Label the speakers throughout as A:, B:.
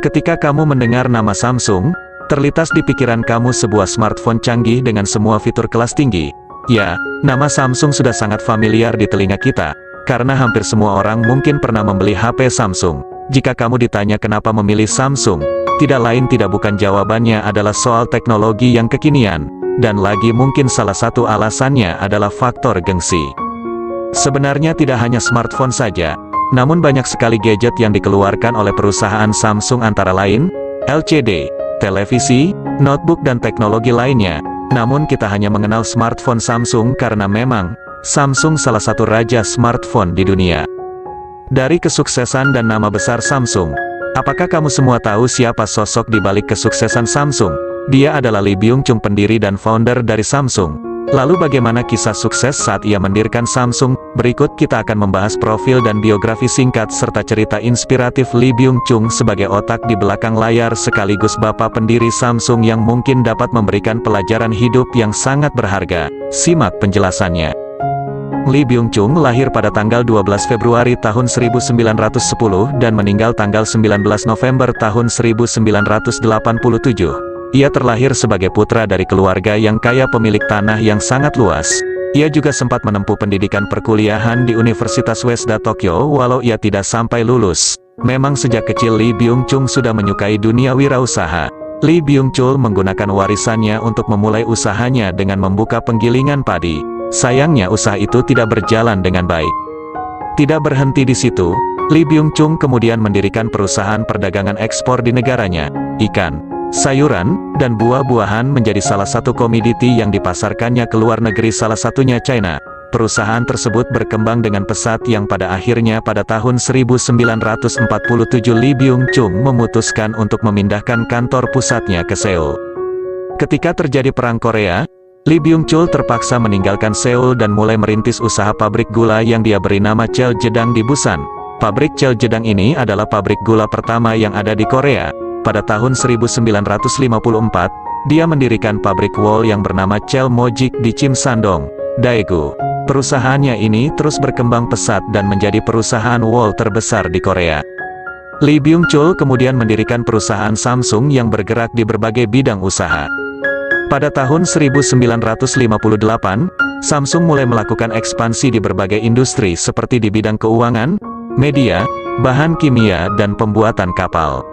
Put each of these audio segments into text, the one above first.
A: Ketika kamu mendengar nama Samsung, terlintas di pikiran kamu sebuah smartphone canggih dengan semua fitur kelas tinggi. Ya, nama Samsung sudah sangat familiar di telinga kita, karena hampir semua orang mungkin pernah membeli HP Samsung. Jika kamu ditanya kenapa memilih Samsung, tidak lain tidak bukan jawabannya adalah soal teknologi yang kekinian, dan lagi mungkin salah satu alasannya adalah faktor gengsi. Sebenarnya tidak hanya smartphone saja, namun banyak sekali gadget yang dikeluarkan oleh perusahaan Samsung antara lain, LCD, televisi, notebook dan teknologi lainnya. Namun kita hanya mengenal smartphone Samsung karena memang, Samsung salah satu raja smartphone di dunia. Dari kesuksesan dan nama besar Samsung, apakah kamu semua tahu siapa sosok di balik kesuksesan Samsung? Dia adalah Lee Byung-chul, pendiri dan founder dari Samsung. Lalu bagaimana kisah sukses saat ia mendirikan Samsung? Berikut kita akan membahas profil dan biografi singkat serta cerita inspiratif Lee Byung-chul sebagai otak di belakang layar sekaligus bapak pendiri Samsung yang mungkin dapat memberikan pelajaran hidup yang sangat berharga. Simak penjelasannya. Lee Byung-chul lahir pada tanggal 12 Februari tahun 1910 dan meninggal tanggal 19 November tahun 1987. Ia terlahir sebagai putra dari keluarga yang kaya pemilik tanah yang sangat luas. Ia juga sempat menempuh pendidikan perkuliahan di Universitas Uesda Tokyo walau ia tidak sampai lulus. Memang sejak kecil Lee Byung-chul sudah menyukai dunia wirausaha. Lee Byung-chul menggunakan warisannya untuk memulai usahanya dengan membuka penggilingan padi. Sayangnya usaha itu tidak berjalan dengan baik. Tidak berhenti di situ, Lee Byung-chul kemudian mendirikan perusahaan perdagangan ekspor di negaranya. Ikan, sayuran, dan buah-buahan menjadi salah satu komoditi yang dipasarkannya ke luar negeri, salah satunya China. Perusahaan tersebut berkembang dengan pesat yang pada akhirnya pada tahun 1947 Lee Byung-chul memutuskan untuk memindahkan kantor pusatnya ke Seoul. Ketika terjadi Perang Korea, Lee Byung-chul terpaksa meninggalkan Seoul dan mulai merintis usaha pabrik gula yang dia beri nama Cheoljedang di Busan. Pabrik Cheoljedang ini adalah pabrik gula pertama yang ada di Korea. Pada tahun 1954, dia mendirikan pabrik wol yang bernama Cheolmojik di Chimsandong, Daegu. Perusahaannya ini terus berkembang pesat dan menjadi perusahaan wol terbesar di Korea. Lee Byung-chul kemudian mendirikan perusahaan Samsung yang bergerak di berbagai bidang usaha. Pada tahun 1958, Samsung mulai melakukan ekspansi di berbagai industri seperti di bidang keuangan, media, bahan kimia, dan pembuatan kapal.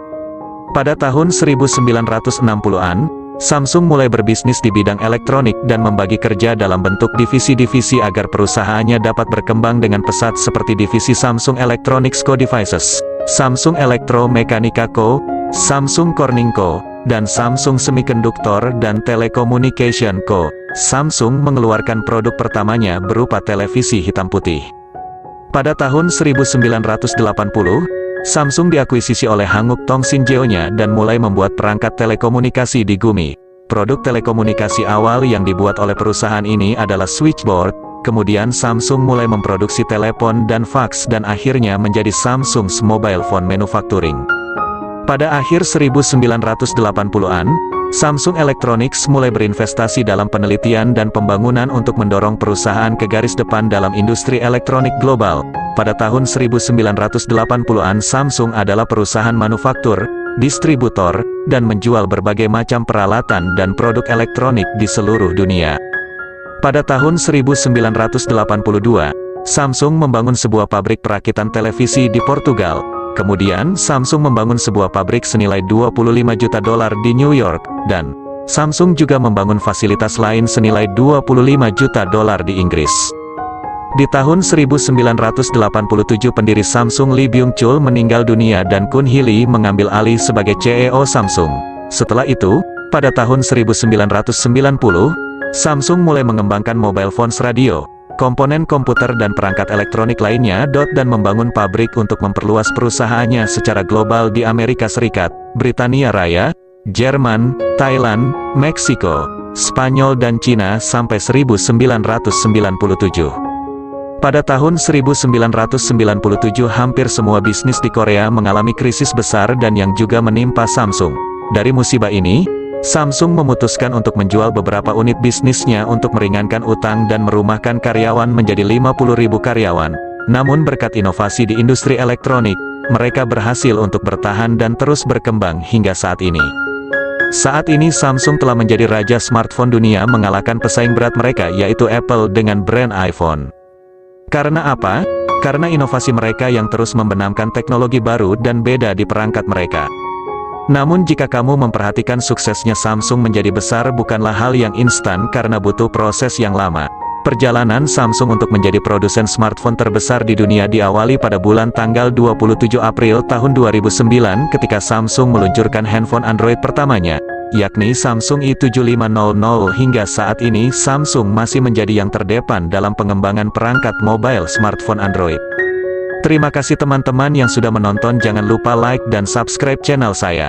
A: Pada tahun 1960-an, Samsung mulai berbisnis di bidang elektronik dan membagi kerja dalam bentuk divisi-divisi agar perusahaannya dapat berkembang dengan pesat seperti divisi Samsung Electronics Co. Devices, Samsung Electro-Mechanica Co., Samsung Corning Co., dan Samsung Semiconductor dan Telecommunication Co. Samsung mengeluarkan produk pertamanya berupa televisi hitam putih. Pada tahun 1980, Samsung diakuisisi oleh Hanguk Tongsinjeonya dan mulai membuat perangkat telekomunikasi di Gumi. Produk telekomunikasi awal yang dibuat oleh perusahaan ini adalah switchboard, kemudian Samsung mulai memproduksi telepon dan fax dan akhirnya menjadi Samsung's Mobile Phone Manufacturing. Pada akhir 1980-an, Samsung Electronics mulai berinvestasi dalam penelitian dan pembangunan untuk mendorong perusahaan ke garis depan dalam industri elektronik global. Pada tahun 1980-an Samsung adalah perusahaan manufaktur, distributor, dan menjual berbagai macam peralatan dan produk elektronik di seluruh dunia. Pada tahun 1982, Samsung membangun sebuah pabrik perakitan televisi di Portugal. Kemudian, Samsung membangun sebuah pabrik senilai $25 juta di New York, dan Samsung juga membangun fasilitas lain senilai $25 juta di Inggris. Di tahun 1987 pendiri Samsung Lee Byung-chul meninggal dunia dan Kun Hee Lee mengambil alih sebagai CEO Samsung. Setelah itu, pada tahun 1990, Samsung mulai mengembangkan mobile phones, radio, komponen komputer dan perangkat elektronik lainnya, dan membangun pabrik untuk memperluas perusahaannya secara global di Amerika Serikat, Britania Raya, Jerman, Thailand, Meksiko, Spanyol dan Cina sampai 1997. Pada tahun 1997 hampir semua bisnis di Korea mengalami krisis besar dan yang juga menimpa Samsung. Dari musibah ini, Samsung memutuskan untuk menjual beberapa unit bisnisnya untuk meringankan utang dan merumahkan karyawan menjadi 50.000 karyawan. Namun berkat inovasi di industri elektronik, mereka berhasil untuk bertahan dan terus berkembang hingga saat ini. Saat ini Samsung telah menjadi raja smartphone dunia mengalahkan pesaing berat mereka yaitu Apple dengan brand iPhone. Karena apa? Karena inovasi mereka yang terus membenamkan teknologi baru dan beda di perangkat mereka. Namun jika kamu memperhatikan suksesnya Samsung menjadi besar bukanlah hal yang instan karena butuh proses yang lama. Perjalanan Samsung untuk menjadi produsen smartphone terbesar di dunia diawali pada bulan tanggal 27 April tahun 2009 ketika Samsung meluncurkan handphone Android pertamanya, yakni Samsung i7500. Hingga saat ini Samsung masih menjadi yang terdepan dalam pengembangan perangkat mobile smartphone Android. Terima kasih teman-teman yang sudah menonton, jangan lupa like dan subscribe channel saya.